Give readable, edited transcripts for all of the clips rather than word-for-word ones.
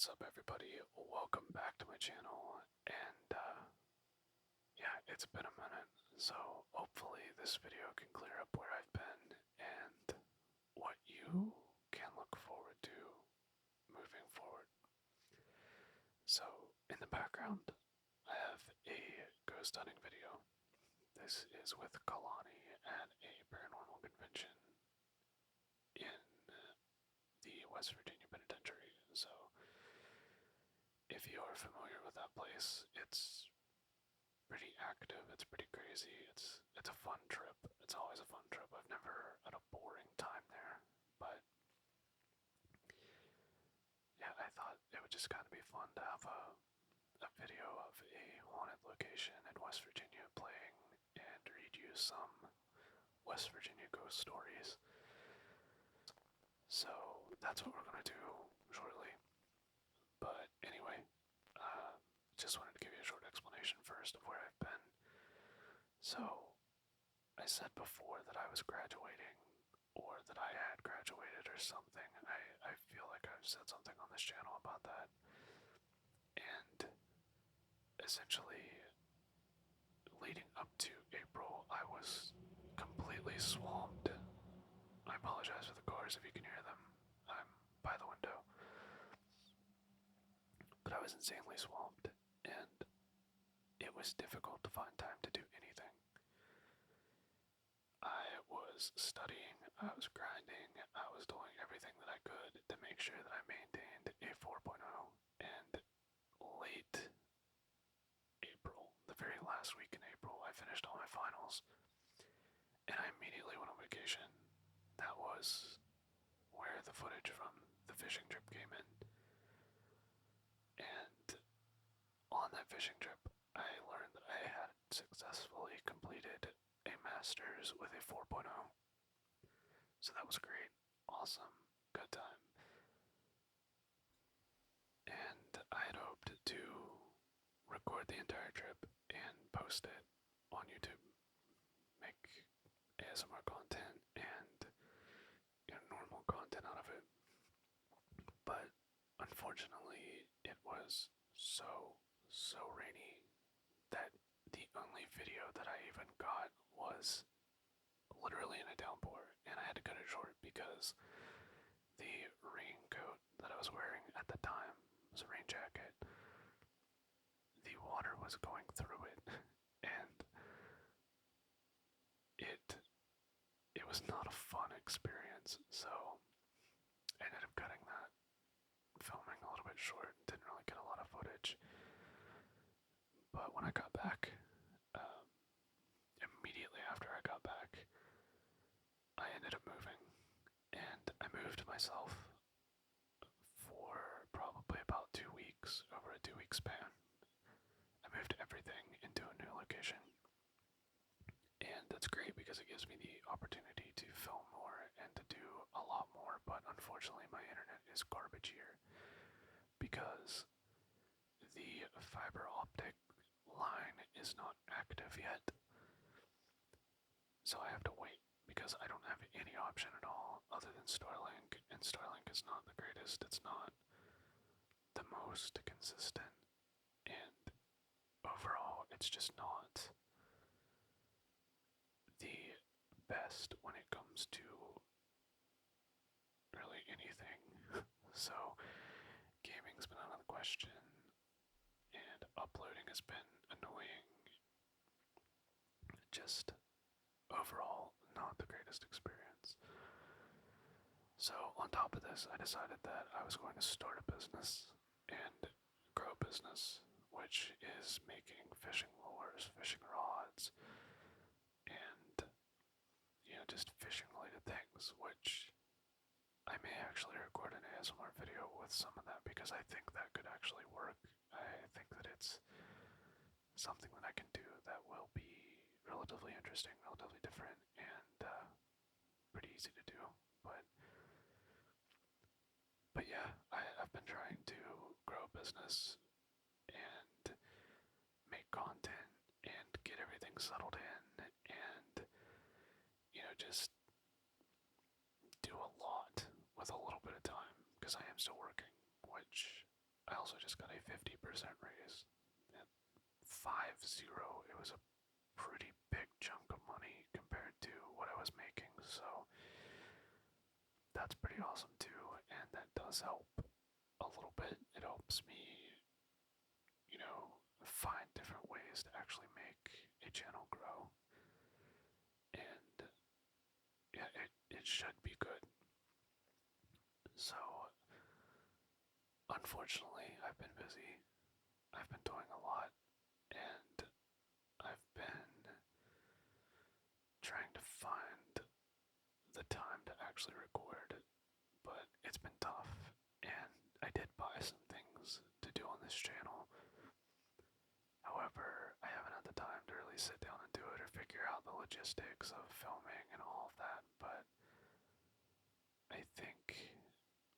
What's up, everybody? Welcome back to my channel. And yeah, it's been a minute, so hopefully this video can clear up where I've been and what you can look forward to moving forward. So, in the background, I have a ghost hunting video. This is with Kalani at a paranormal convention in the West Virginia Penitentiary. So, if you are familiar with that place, it's pretty active, it's pretty crazy, it's a fun trip. It's always a fun trip. I've never had a boring time there. But yeah, I thought it would just kinda be fun to have a video of a haunted location in West Virginia playing and read you some West Virginia ghost stories. So that's what we're gonna do shortly. But anyway, just wanted to give you a short explanation first of where I've been. So, I said before that I was graduating, or that I had graduated or something. I feel like I've said something on this channel about that. And essentially, leading up to April, I was completely swamped. I apologize for the cars if you can hear them. I'm by the window. But I was insanely swamped, and it was difficult to find time to do anything. I was studying, I was grinding, I was doing everything that I could to make sure that I maintained a 4.0, and late April, the very last week in April, I finished all my finals, and I immediately went on vacation. That was where the footage from the fishing trip came in. And on that fishing trip, I learned that I had successfully completed a master's with a 4.0. So that was great. Awesome. Good time. And I had hoped to record the entire trip and post it on YouTube. Make ASMR content and normal content out of it. But unfortunately, it was so rainy that the only video that I even got was literally in a downpour, and I had to cut it short because the raincoat that I was wearing at the time was a rain jacket. The water was going through it, and it was not a fun experience, so I ended up cutting that, filming a little bit short, didn't really get a lot of footage. But when I got back, immediately after I got back, I ended up moving, and I moved myself for probably about 2 weeks, over a 2 week span. I moved everything into a new location, and that's great because it gives me the opportunity to film more and to do a lot more, but unfortunately my internet is garbage here because the fiber optic line is not active yet. So I have to wait because I don't have any option at all other than Starlink, and Starlink is not the greatest. It's not the most consistent, and overall, it's just not the best when it comes to really anything. So, gaming's been out of the question, and uploading has been annoying. Just overall, not the greatest experience. So, on top of this, I decided that I was going to start a business and grow a business, which is making fishing lures, fishing rods, and, just fishing related things, which I may actually record an ASMR video with some of that because I think that could actually work. I think that it's something that I can do that will be relatively interesting, relatively different, and pretty easy to do. But yeah, I've been trying to grow a business and make content and get everything settled in and, just do a lot with a little bit of time because I am still working, which I also just got a 50% raise. At 5-0, it was a pretty big chunk of money compared to what I was making, so that's pretty awesome too, and that does help a little bit. It helps me, find different ways to actually make a channel grow, and yeah, it should be good. So, unfortunately, I've been busy. I've been doing a lot, and I've been trying to find the time to actually record, but it's been tough. And I did buy some things to do on this channel. However, I haven't had the time to really sit down and do it or figure out the logistics of filming and all of that, but I think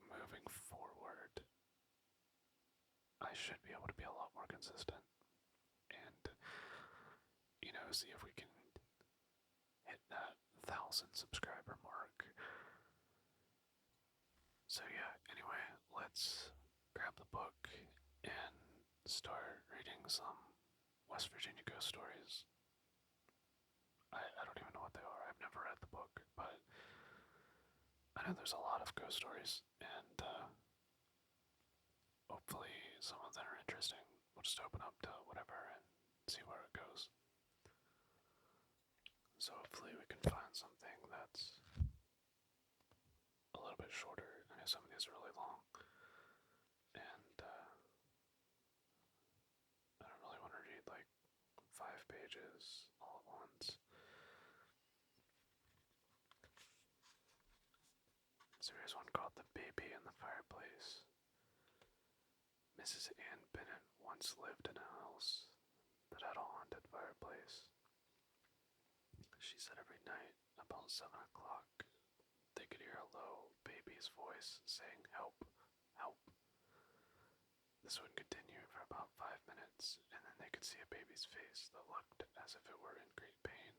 moving forward, I should be able to be a lot more consistent and, see if we can hit that 1,000 subscriber mark. So yeah, anyway, let's grab the book and start reading some West Virginia ghost stories. I don't even know what they are. I've never read the book, but I know there's a lot of ghost stories, and hopefully some of them are interesting. We'll just open up to whatever and see where it goes. So hopefully we can find something that's a little bit shorter. I know some of these are really long, and I don't really want to read like 5 pages all at once. So here's one called The Baby in the Fireplace. Mrs. Ann Bennett once lived in a house that had a haunted fireplace. She said every night, about 7 o'clock, they could hear a low baby's voice saying, "Help, help." This would continue for about 5 minutes, and then they could see a baby's face that looked as if it were in great pain.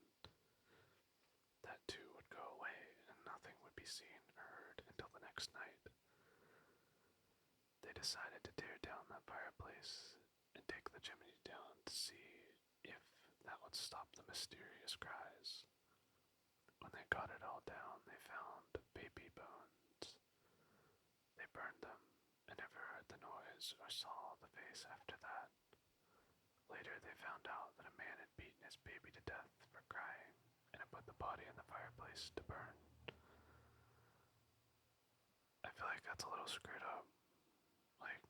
That too would go away, and nothing would be seen or heard until the next night. They decided to tear down that fireplace and take the chimney down to see if that would stop the mysterious cries. When they got it all down, they found baby bones. They burned them and never heard the noise or saw the face after that. Later, they found out that a man had beaten his baby to death for crying and had put the body in the fireplace to burn. I feel like that's a little screwed up. Like,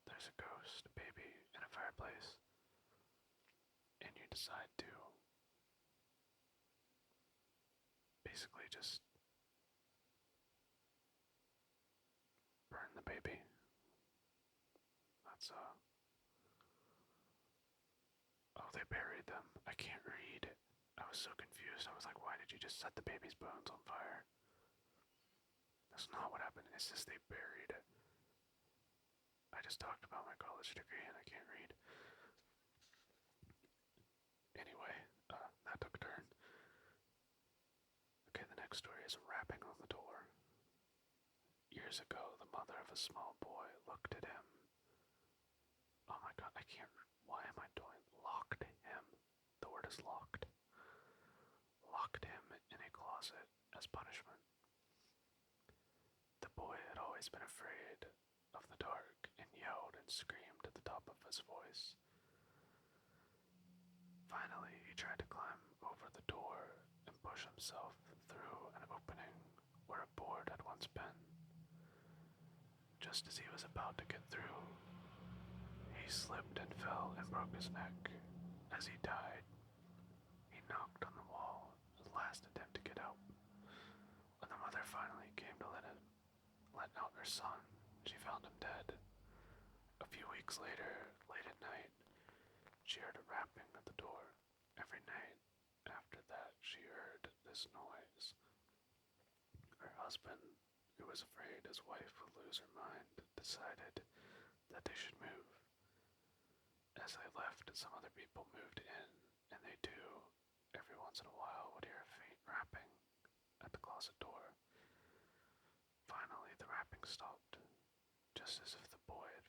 there's a ghost baby in a fireplace, and you decide to basically just burn the baby. That's oh, they buried them. I can't read. I was so confused. I was like, why did you just set the baby's bones on fire? That's not what happened. It's just they buried it. I just talked about my college degree and I can't read. Anyway, that took a turn. Okay, the next story is rapping on the door. Years ago, the mother of a small boy looked at him. Oh my god, I can't. Why am I doing? Locked him. The word is locked. Locked him in a closet as punishment. The boy had always been afraid of the dark and yelled and screamed at the top of his voice. Finally, he tried to climb over the door and push himself through an opening where a board had once been. Just as he was about to get through, he slipped and fell and broke his neck. As he died, he knocked on the wall, his last attempt to get out. When the mother finally came to let out her son, she found him dead. A few weeks later, late at night, she heard a rapping at the door. Every night after that, she heard this noise. Her husband, who was afraid his wife would lose her mind, decided that they should move. As they left, some other people moved in, and they too, every once in a while, would hear a faint rapping at the closet door. Finally, the rapping stopped, just as if the boy had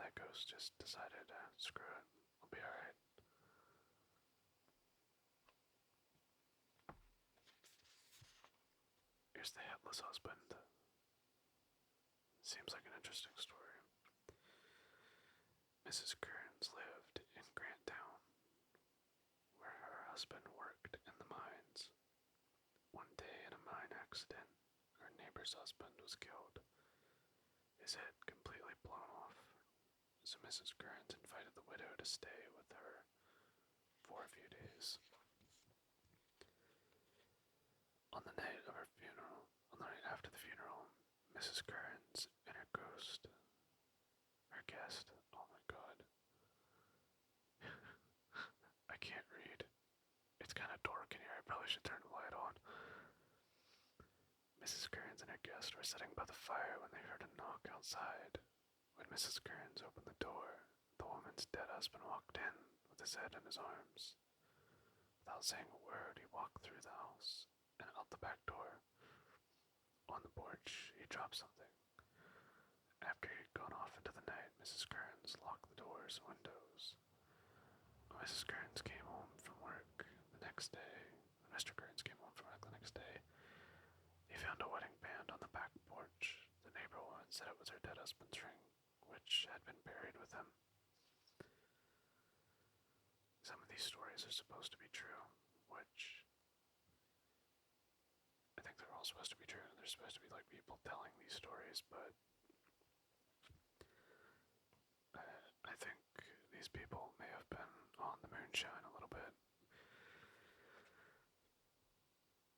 that ghost just decided, screw it, I'll be alright. Here's the headless husband. Seems like an interesting story. Mrs. Kearns lived in Grant Town, where her husband worked in the mines. One day in a mine accident, her neighbor's husband was killed, his head completely blown off. So Mrs. Kearns invited the widow to stay with her for a few days. On the night of her funeral, on the night after the funeral, Mrs. Kearns and her ghost, her guest, oh my god, I can't read. It's kind of dark in here, I probably should turn the light on. Mrs. Kearns and her guest were sitting by the fire when they heard a knock outside. When Mrs. Kearns opened the door, the woman's dead husband walked in with his head in his arms. Without saying a word, he walked through the house and out the back door. On the porch, he dropped something. After he had gone off into the night, Mrs. Kearns locked the doors and windows. When Mrs. Kearns came home from work the next day, when Mr. Kearns came home from work the next day, he found a wedding band on the back porch. The neighbor woman said it was her dead husband's ring, which had been buried with him. Some of these stories are supposed to be true, which I think they're all supposed to be true. They're supposed to be like people telling these stories, but I think these people may have been on the moonshine a little bit.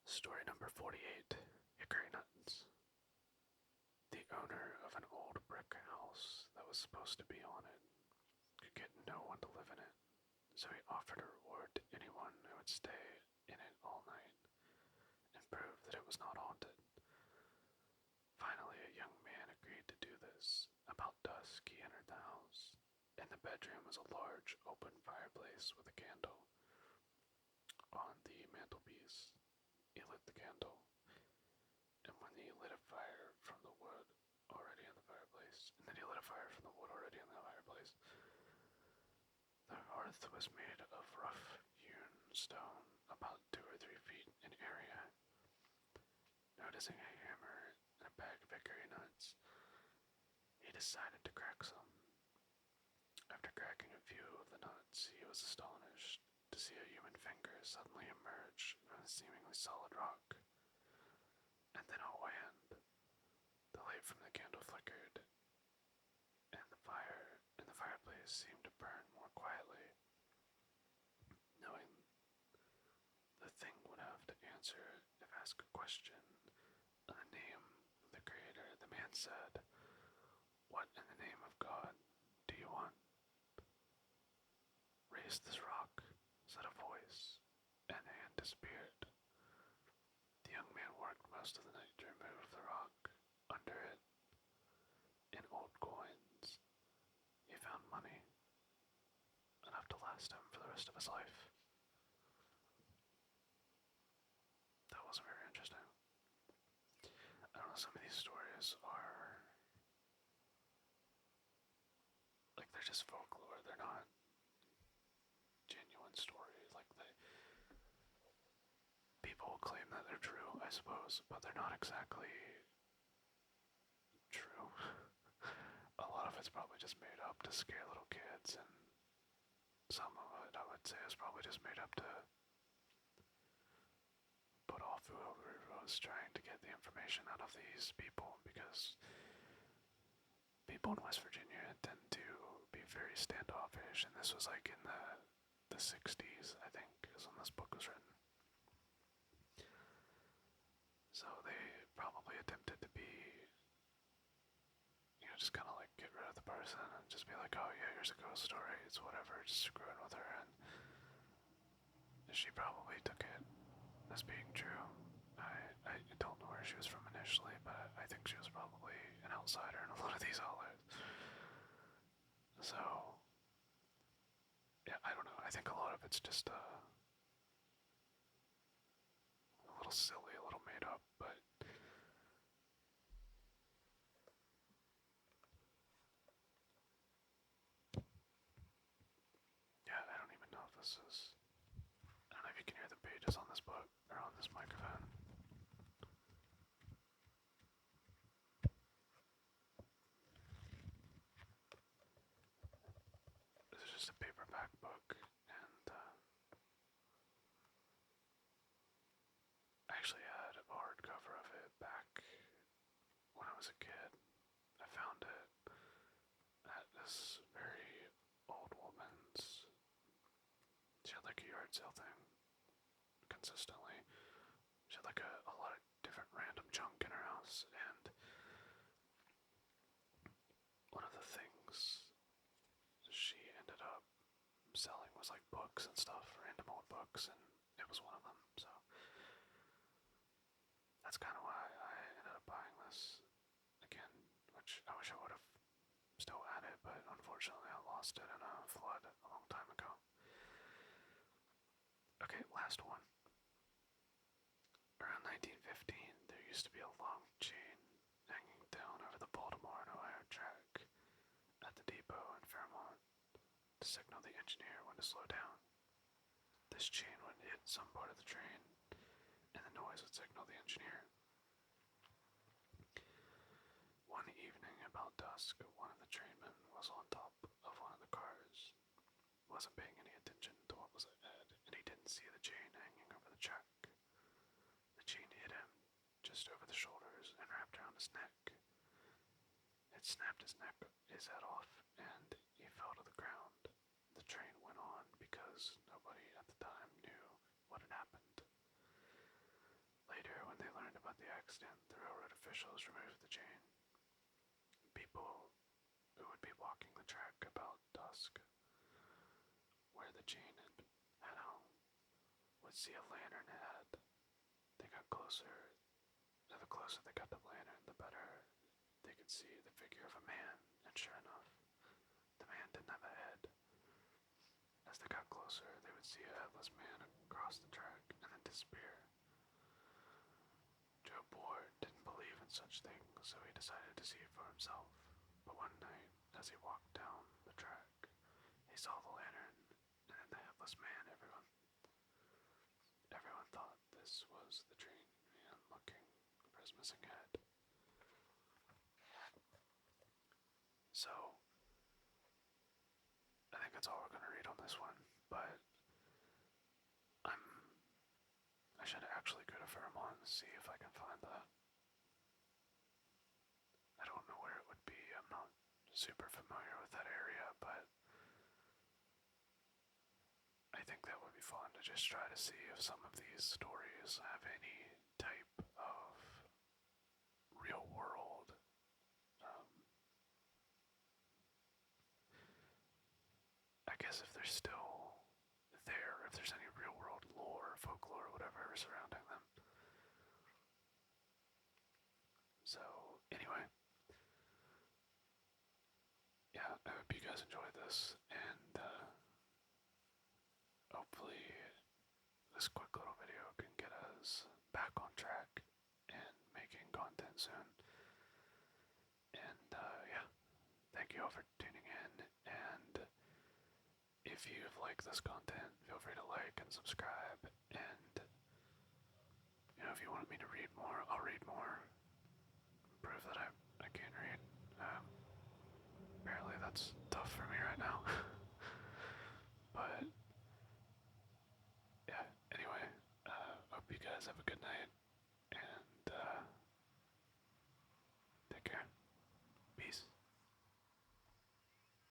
Story number 48, Hickory Nuts. The owner of an old brick house that was supposed to be haunted could get no one to live in it, so he offered a reward to anyone who would stay in it all night and prove that it was not haunted. Finally, a young man agreed to do this. About dusk, he entered the house. In the bedroom was a large open fireplace with a candle. On the mantelpiece, he lit the candle, and when he lit a fire from the wood already in the fireplace, the hearth was made of rough-hewn stone, about 2 or 3 feet in area. Noticing a hammer and a bag of hickory nuts, he decided to crack some. After cracking a few of the nuts, he was astonished to see a human finger suddenly emerge from a seemingly solid rock, and then a hand. The light from the candle flickered, and the fire in the fireplace seemed to burn more quietly. Knowing the thing would have to answer if asked a question in the name of the Creator, the man said, "What in the name of God do you want?" "Raise this rock," said a voice, and the hand disappeared. The young man worked most of the night to remove the rock. Under it, in old coins, he found money, enough to last him for the rest of his life. That wasn't very interesting. I don't know, some of these stories are like they're just folklore. They're not genuine stories. Like people claim that they're true, I suppose, but they're not exactly true. A lot of it's probably just made up to scare little kids, and some of it I would say is probably just made up to put off whoever was trying to get the information out of these people, because people in West Virginia tend to be very standoffish, and this was like in the 60s, I think, is when this book was written. So they probably attempted to be, just kind of like get rid of the person and just be like, oh yeah, here's a ghost story, it's whatever, just screwing with her, and she probably took it as being true. I don't know where she was from initially, but I think she was probably an outsider in a lot of these outlets. So, yeah, I don't know, I think a lot of it's just a little silly, a little made up, but this is. I don't know if you can hear the pages on this book or on this microphone. This is just a paperback book, and I actually had a hardcover of it back when I was a kid. I found it at this very old woman's. She had like a yard sale thing consistently. She had like a lot of different random junk in her house, and one of the things she ended up selling was like books and stuff, random old books, and it was one of them. So that's kind of why I ended up buying this again, which I wish I would have still had it, but unfortunately I lost it in a flood a long time ago. Okay, last one. Around 1915, there used to be a long chain hanging down over the Baltimore and Ohio track at the depot in Fairmont to signal the engineer when to slow down. This chain would hit some part of the train, and the noise would signal the engineer. One evening about dusk, one of the trainmen was on top of one of the cars, wasn't paying any attention to what was ahead, and he didn't see the chain hanging over the track. The chain hit him just over the shoulders and wrapped around his neck. It snapped his head off, and he fell to the ground. The train went on because nobody at the time knew what had happened. Later, when they learned about the accident, the railroad officials removed the chain. People who would be walking the track about dusk, where the chain had hung, would see a lantern head. They got closer. The closer they got to the lantern, the better they could see the figure of a man, and sure enough, the man didn't have a head. As they got closer, they would see a headless man across the track and then disappear. Joe Bohr didn't believe in such things, so he decided to see it for himself. But one night, as he walked down the track, he saw the lantern and then the headless man. Everyone thought this was the train man looking for his missing head. So, I think that's all we're going to read on this one, but I should actually go to Fairmont and see if I can find that. I don't know where it would be. I'm not super familiar with that area, but I think that would be fun to just try to see if some of these stories have any type of real world I guess if they're still there, if there's any real world lore, folklore, whatever surrounding them. So, anyway, yeah, I hope you guys enjoyed this, and hopefully this quick little video can get us back on track and making content soon. And yeah, thank you all for tuning in, and if you've liked this content, feel free to like and subscribe, and if you want me to read more, I'll read more. Prove that I can read. Apparently that's tough for me right now. But yeah, anyway, hope you guys have a good night, and take care.